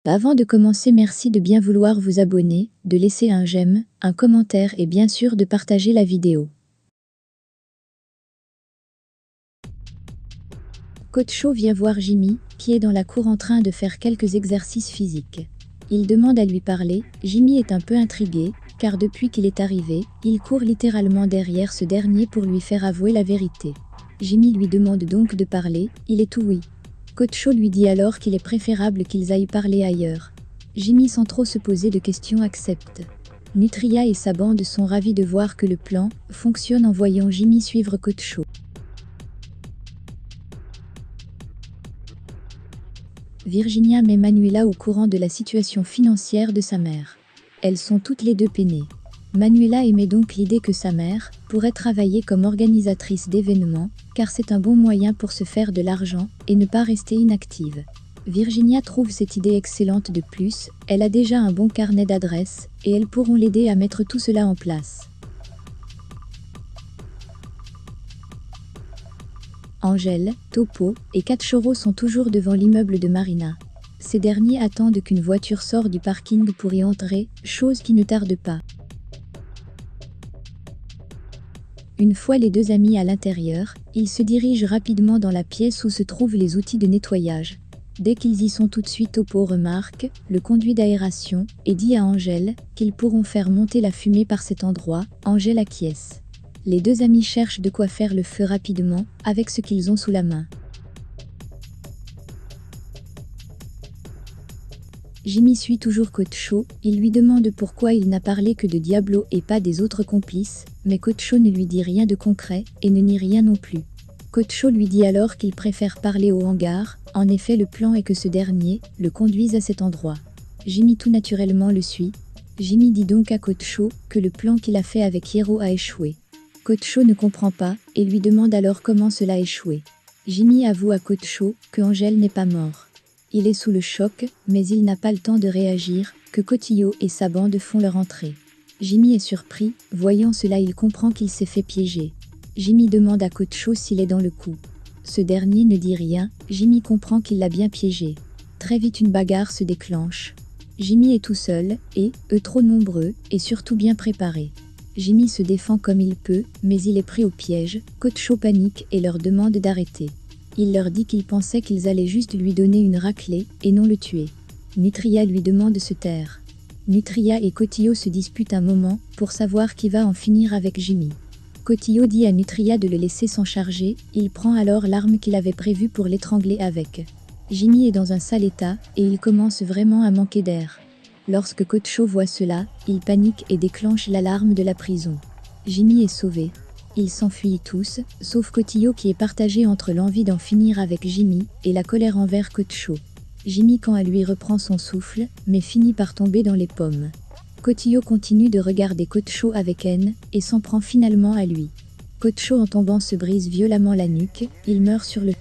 Avant de commencer, merci de bien vouloir vous abonner, de laisser un j'aime, un commentaire et bien sûr de partager la vidéo. Coach Cho vient voir Jimmy, qui est dans la cour en train de faire quelques exercices physiques. Il demande à lui parler. Jimmy est un peu intrigué, car depuis qu'il est arrivé, il court littéralement derrière ce dernier pour lui faire avouer la vérité. Jimmy lui demande donc de parler, il est tout oui. Coach Cho lui dit alors qu'il est préférable qu'ils aillent parler ailleurs. Jimmy, sans trop se poser de questions, accepte. Nutria et sa bande sont ravis de voir que le plan fonctionne en voyant Jimmy suivre Coach Cho. Virginia met Manuela au courant de la situation financière de sa mère. Elles sont toutes les deux peinées. Manuela émet donc l'idée que sa mère pourrait travailler comme organisatrice d'événements, car c'est un bon moyen pour se faire de l'argent et ne pas rester inactive. Virginia trouve cette idée excellente. De plus, elle a déjà un bon carnet d'adresses et elles pourront l'aider à mettre tout cela en place. Angel, Topo et Cachorro sont toujours devant l'immeuble de Marina. Ces derniers attendent qu'une voiture sorte du parking pour y entrer, chose qui ne tarde pas. Une fois les deux amis à l'intérieur, ils se dirigent rapidement dans la pièce où se trouvent les outils de nettoyage. Dès qu'ils y sont, tout de suite Topo remarque le conduit d'aération et dit à Angel qu'ils pourront faire monter la fumée par cet endroit. Angel acquiesce. Les deux amis cherchent de quoi faire le feu rapidement avec ce qu'ils ont sous la main. Jimmy suit toujours Coach Cho, il lui demande pourquoi il n'a parlé que de Diablo et pas des autres complices, mais Coach Cho ne lui dit rien de concret et ne nie rien non plus. Coach Cho lui dit alors qu'il préfère parler au hangar, en effet le plan est que ce dernier le conduise à cet endroit. Jimmy tout naturellement le suit. Jimmy dit donc à Coach Cho que le plan qu'il a fait avec Hiro a échoué. Coach Cho ne comprend pas et lui demande alors comment cela a échoué. Jimmy avoue à Coach Cho que Angel n'est pas mort. Il est sous le choc, mais il n'a pas le temps de réagir, que Cotillo et sa bande font leur entrée. Jimmy est surpris, voyant cela il comprend qu'il s'est fait piéger. Jimmy demande à Coach Cho s'il est dans le coup. Ce dernier ne dit rien, Jimmy comprend qu'il l'a bien piégé. Très vite une bagarre se déclenche. Jimmy est tout seul, et, eux trop nombreux, et surtout bien préparés. Jimmy se défend comme il peut, mais il est pris au piège. Coach Cho panique et leur demande d'arrêter. Il leur dit qu'il pensait qu'ils allaient juste lui donner une raclée et non le tuer. Nutria lui demande de se taire. Nutria et Cotillo se disputent un moment pour savoir qui va en finir avec Jimmy. Cotillo dit à Nutria de le laisser s'en charger, il prend alors l'arme qu'il avait prévue pour l'étrangler avec. Jimmy est dans un sale état et il commence vraiment à manquer d'air. Lorsque Coach Cho voit cela, il panique et déclenche l'alarme de la prison. Jimmy est sauvé. Ils s'enfuient tous, sauf Cotillo qui est partagé entre l'envie d'en finir avec Jimmy et la colère envers Coach Cho. Jimmy quant à lui reprend son souffle, mais finit par tomber dans les pommes. Cotillo continue de regarder Coach Cho avec haine et s'en prend finalement à lui. Coach Cho en tombant se brise violemment la nuque, il meurt sur le...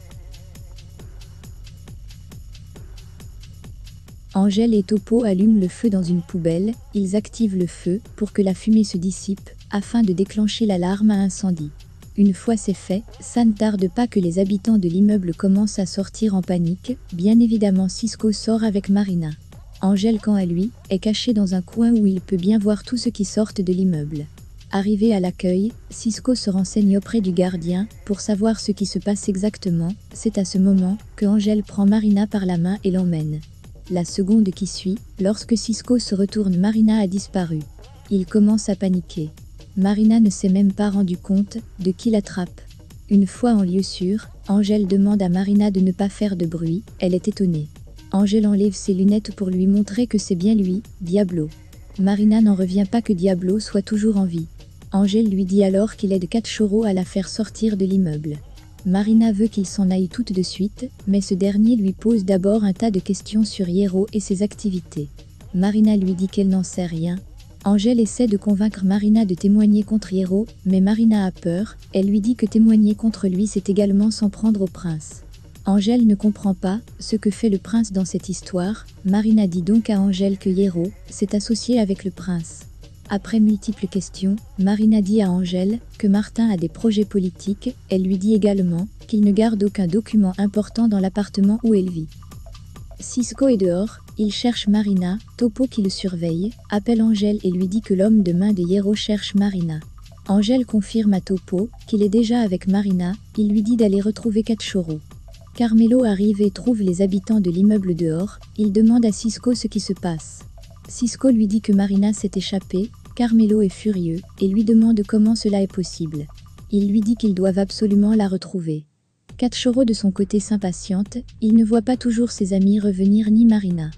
Angel et Topo allument le feu dans une poubelle, ils activent le feu pour que la fumée se dissipe, afin de déclencher l'alarme à incendie. Une fois c'est fait, ça ne tarde pas que les habitants de l'immeuble commencent à sortir en panique, bien évidemment Cisco sort avec Marina. Angel quant à lui, est caché dans un coin où il peut bien voir tout ce qui sort de l'immeuble. Arrivé à l'accueil, Cisco se renseigne auprès du gardien pour savoir ce qui se passe exactement, c'est à ce moment que Angel prend Marina par la main et l'emmène. La seconde qui suit, lorsque Cisco se retourne, Marina a disparu. Il commence à paniquer. Marina ne s'est même pas rendu compte de qui l'attrape. Une fois en lieu sûr, Angel demande à Marina de ne pas faire de bruit, elle est étonnée. Angel enlève ses lunettes pour lui montrer que c'est bien lui, Diablo. Marina n'en revient pas que Diablo soit toujours en vie. Angel lui dit alors qu'il aide Cachorro à la faire sortir de l'immeuble. Marina veut qu'il s'en aille tout de suite, mais ce dernier lui pose d'abord un tas de questions sur Hiro et ses activités. Marina lui dit qu'elle n'en sait rien. Angel essaie de convaincre Marina de témoigner contre Hiro, mais Marina a peur, elle lui dit que témoigner contre lui c'est également s'en prendre au prince. Angel ne comprend pas ce que fait le prince dans cette histoire, Marina dit donc à Angel que Hiro s'est associé avec le prince. Après multiples questions, Marina dit à Angel que Martin a des projets politiques, elle lui dit également qu'il ne garde aucun document important dans l'appartement où elle vit. Cisco est dehors, Il cherche Marina, Topo qui le surveille, appelle Angel et lui dit que l'homme de main de Hierro cherche Marina. Angel confirme à Topo qu'il est déjà avec Marina, il lui dit d'aller retrouver Cachorro. Carmelo arrive et trouve les habitants de l'immeuble dehors, il demande à Cisco ce qui se passe. Cisco lui dit que Marina s'est échappée, Carmelo est furieux et lui demande comment cela est possible. Il lui dit qu'ils doivent absolument la retrouver. Cachorro de son côté s'impatiente, il ne voit pas toujours ses amis revenir ni Marina.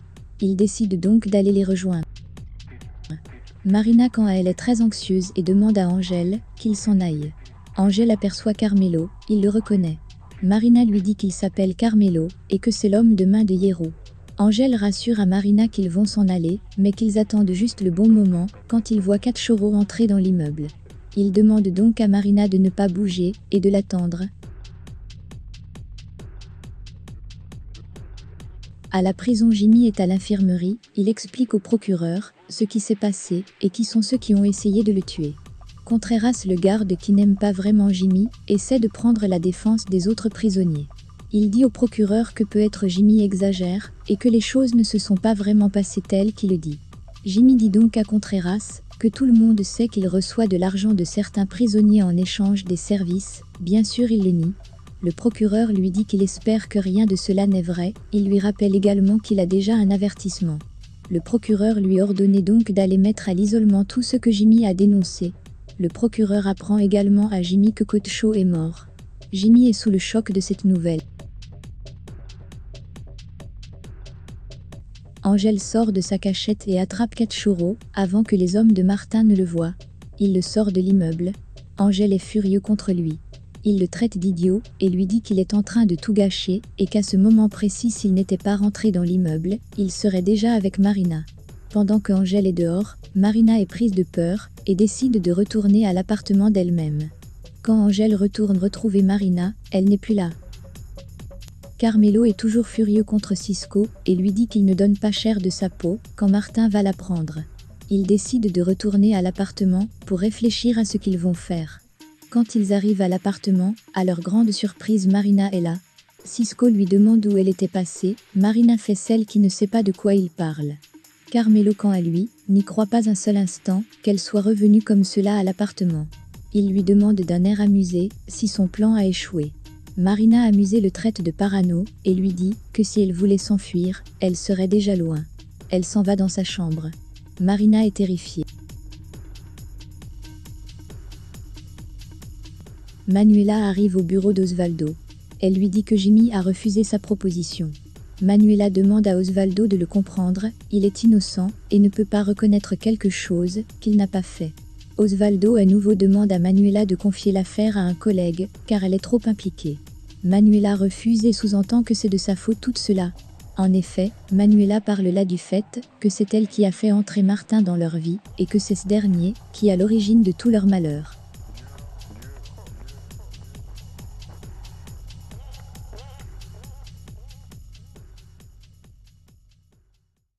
Il décide donc d'aller les rejoindre. Marina quand elle est très anxieuse et demande à Angel qu'il s'en aille. Angel aperçoit Carmelo, il le reconnaît. Marina lui dit qu'il s'appelle Carmelo et que c'est l'homme de main de Hierro. Angel rassure à Marina qu'ils vont s'en aller, mais qu'ils attendent juste le bon moment quand ils voient Cachorro entrer dans l'immeuble. Il demande donc à Marina de ne pas bouger et de l'attendre. À la prison, Jimmy est à l'infirmerie, il explique au procureur ce qui s'est passé et qui sont ceux qui ont essayé de le tuer. Contreras, le garde qui n'aime pas vraiment Jimmy, essaie de prendre la défense des autres prisonniers. Il dit au procureur que peut-être Jimmy exagère et que les choses ne se sont pas vraiment passées telles qu'il le dit. Jimmy dit donc à Contreras que tout le monde sait qu'il reçoit de l'argent de certains prisonniers en échange des services, bien sûr il le nie. Le procureur lui dit qu'il espère que rien de cela n'est vrai, il lui rappelle également qu'il a déjà un avertissement. Le procureur lui ordonne donc d'aller mettre à l'isolement tout ce que Jimmy a dénoncé. Le procureur apprend également à Jimmy que Cotcho est mort. Jimmy est sous le choc de cette nouvelle. Angel sort de sa cachette et attrape Cachorro, avant que les hommes de Martin ne le voient. Il le sort de l'immeuble. Angel est furieux contre lui. Il le traite d'idiot et lui dit qu'il est en train de tout gâcher et qu'à ce moment précis s'il n'était pas rentré dans l'immeuble, il serait déjà avec Marina. Pendant que Angel est dehors, Marina est prise de peur et décide de retourner à l'appartement d'elle-même. Quand Angel retourne retrouver Marina, elle n'est plus là. Carmelo est toujours furieux contre Cisco et lui dit qu'il ne donne pas cher de sa peau quand Martin va la prendre. Ils décident de retourner à l'appartement pour réfléchir à ce qu'ils vont faire. Quand ils arrivent à l'appartement, à leur grande surprise, Marina est là. Cisco lui demande où elle était passée, Marina fait celle qui ne sait pas de quoi il parle. Carmelo quant à lui, n'y croit pas un seul instant qu'elle soit revenue comme cela à l'appartement. Il lui demande d'un air amusé si son plan a échoué. Marina amusée le traite de parano et lui dit que si elle voulait s'enfuir, elle serait déjà loin. Elle s'en va dans sa chambre. Marina est terrifiée. Manuela arrive au bureau d'Osvaldo. Elle lui dit que Jimmy a refusé sa proposition. Manuela demande à Osvaldo de le comprendre, il est innocent et ne peut pas reconnaître quelque chose qu'il n'a pas fait. Osvaldo à nouveau demande à Manuela de confier l'affaire à un collègue, car elle est trop impliquée. Manuela refuse et sous-entend que c'est de sa faute tout cela. En effet, Manuela parle là du fait que c'est elle qui a fait entrer Martin dans leur vie et que c'est ce dernier qui est à l'origine de tout leur malheur.